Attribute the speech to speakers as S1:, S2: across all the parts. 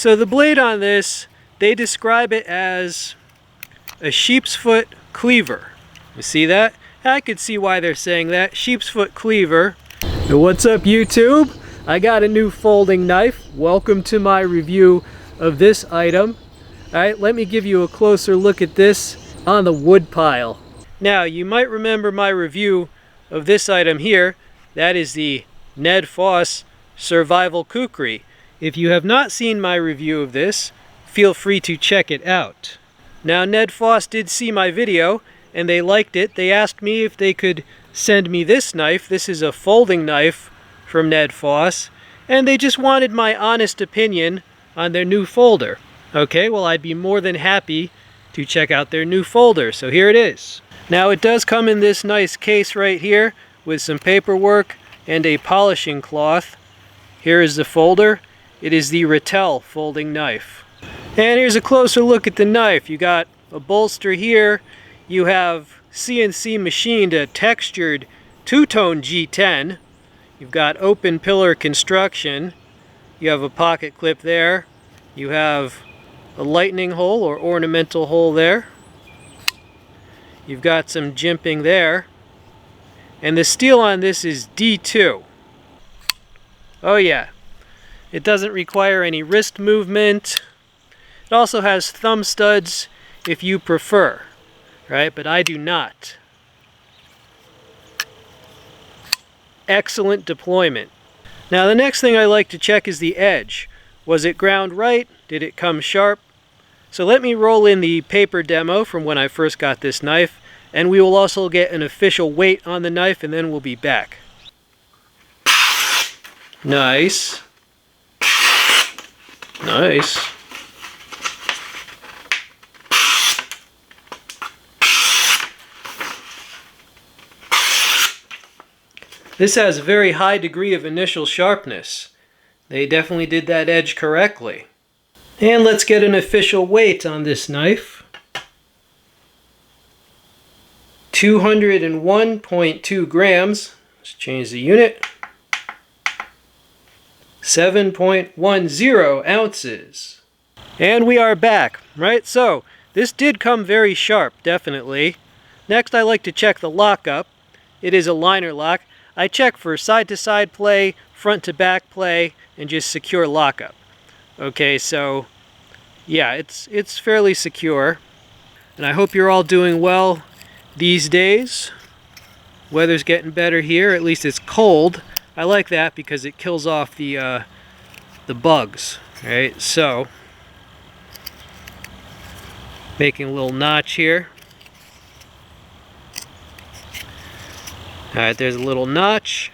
S1: So the blade on this, they describe it as a sheep's foot cleaver. You see that? I could see why they're saying that. Sheep's foot cleaver. And what's up, YouTube? I got a new folding knife. Welcome to my review of this item. Alright, let me give you a closer look at this on the wood pile. Now, you might remember my review of this item here. That is the Ned Foss Survival Kukri. If you have not seen my review of this, feel free to check it out. Now, Ned Foss did see my video and they liked it. They asked me if they could send me this knife. This is a folding knife from Ned Foss, and they just wanted my honest opinion on their new folder. Okay, well, I'd be more than happy to check out their new folder, so here it is. Now, it does come in this nice case right here with some paperwork and a polishing cloth. Here is the folder. It is the Ratel folding knife. And here's a closer look at the knife. You got a bolster here. You have CNC machined a textured two-tone G10. You've got open pillar construction. You have a pocket clip there. You have a lightning hole or ornamental hole there. You've got some jimping there. And the steel on this is D2. Oh yeah. It doesn't require any wrist movement. It also has thumb studs if you prefer. Right, but I do not. Excellent deployment. Now the next thing I like to check is the edge. Was it ground right? Did it come sharp? So let me roll in the paper demo from when I first got this knife, and we will also get an official weight on the knife, and then we'll be back. Nice. Nice. This has a very high degree of initial sharpness. They definitely did that edge correctly. And let's get an official weight on this knife. 201.2 grams. Let's change the unit. 7.10 ounces. And we are back, right? So, this did come very sharp, definitely. Next, I like to check the lockup. It is a liner lock. I check for side-to-side play, front-to-back play, and just secure lockup. Okay, so yeah, it's fairly secure. And I hope you're all doing well these days. Weather's getting better here, at least it's cold. I like that because it kills off the bugs, right? So, making a little notch here. Alright, there's a little notch.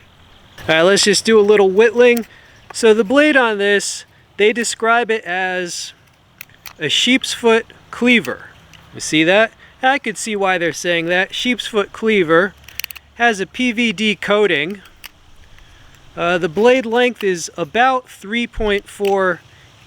S1: Alright, let's just do a little whittling. So the blade on this, they describe it as a sheep's foot cleaver. You see that? I could see why they're saying that. Sheep's foot cleaver. Has a PVD coating. The blade length is about 3.4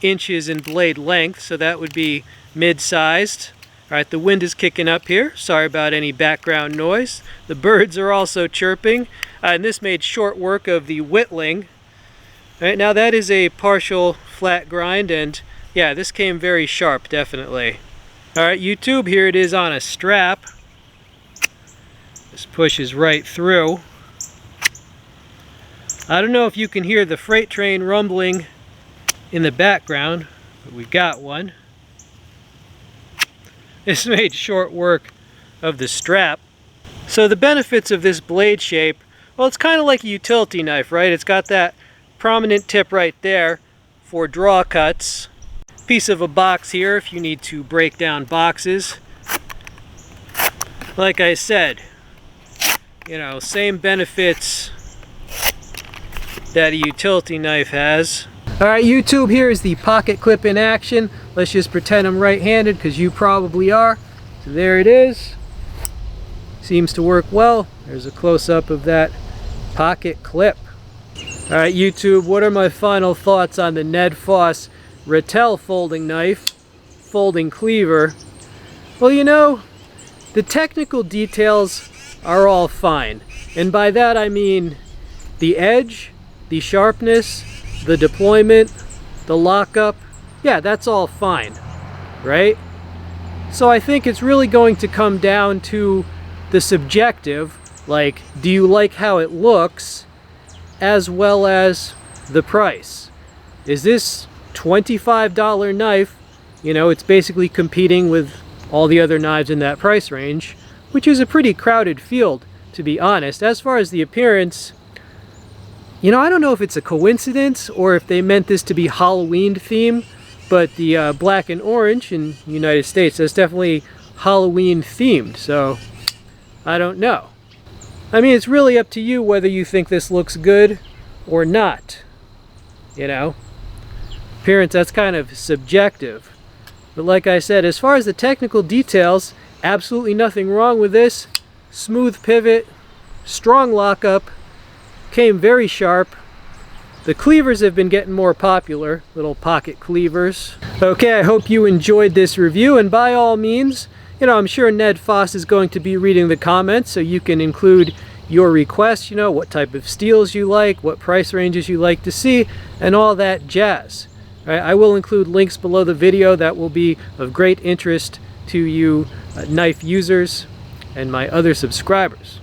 S1: inches in blade length, so that would be mid-sized. Alright, the wind is kicking up here. Sorry about any background noise. The birds are also chirping. And this made short work of the whittling. Alright, now that is a partial flat grind, and yeah, this came very sharp, definitely. Alright, YouTube, here it is on a strap. This pushes right through. I don't know if you can hear the freight train rumbling in the background, but we've got one. This made short work of the strap. So the benefits of this blade shape, well, it's kind of like a utility knife, right? It's got that prominent tip right there for draw cuts. Piece of a box here if you need to break down boxes. Like I said, you know, same benefits that a utility knife has. Alright, YouTube, here is the pocket clip in action. Let's just pretend I'm right-handed, because you probably are. So there it is. Seems to work well. There's a close-up of that pocket clip. Alright, YouTube, what are my final thoughts on the Ned Foss Ratel folding knife, folding cleaver? Well, you know, the technical details are all fine. And by that I mean the edge, the sharpness, the deployment, the lockup, yeah, that's all fine, right? So I think it's really going to come down to the subjective, like, do you like how it looks, as well as the price. Is this $25 knife, you know, it's basically competing with all the other knives in that price range, which is a pretty crowded field, to be honest. As far as the appearance, you know, I don't know if it's a coincidence or if they meant this to be Halloween theme, but the black and orange in the United States, that's definitely Halloween themed, so I don't know. I mean, it's really up to you whether you think this looks good or not, you know. Appearance, that's kind of subjective. But like I said, as far as the technical details, absolutely nothing wrong with this. Smooth pivot, strong lockup, came very sharp. The cleavers have been getting more popular, little pocket cleavers. Okay, I hope you enjoyed this review, and by all means, you know, I'm sure Ned Foss is going to be reading the comments, so you can include your requests, you know, what type of steels you like, what price ranges you like to see, and all that jazz. Right, I will include links below the video that will be of great interest to you knife users and my other subscribers.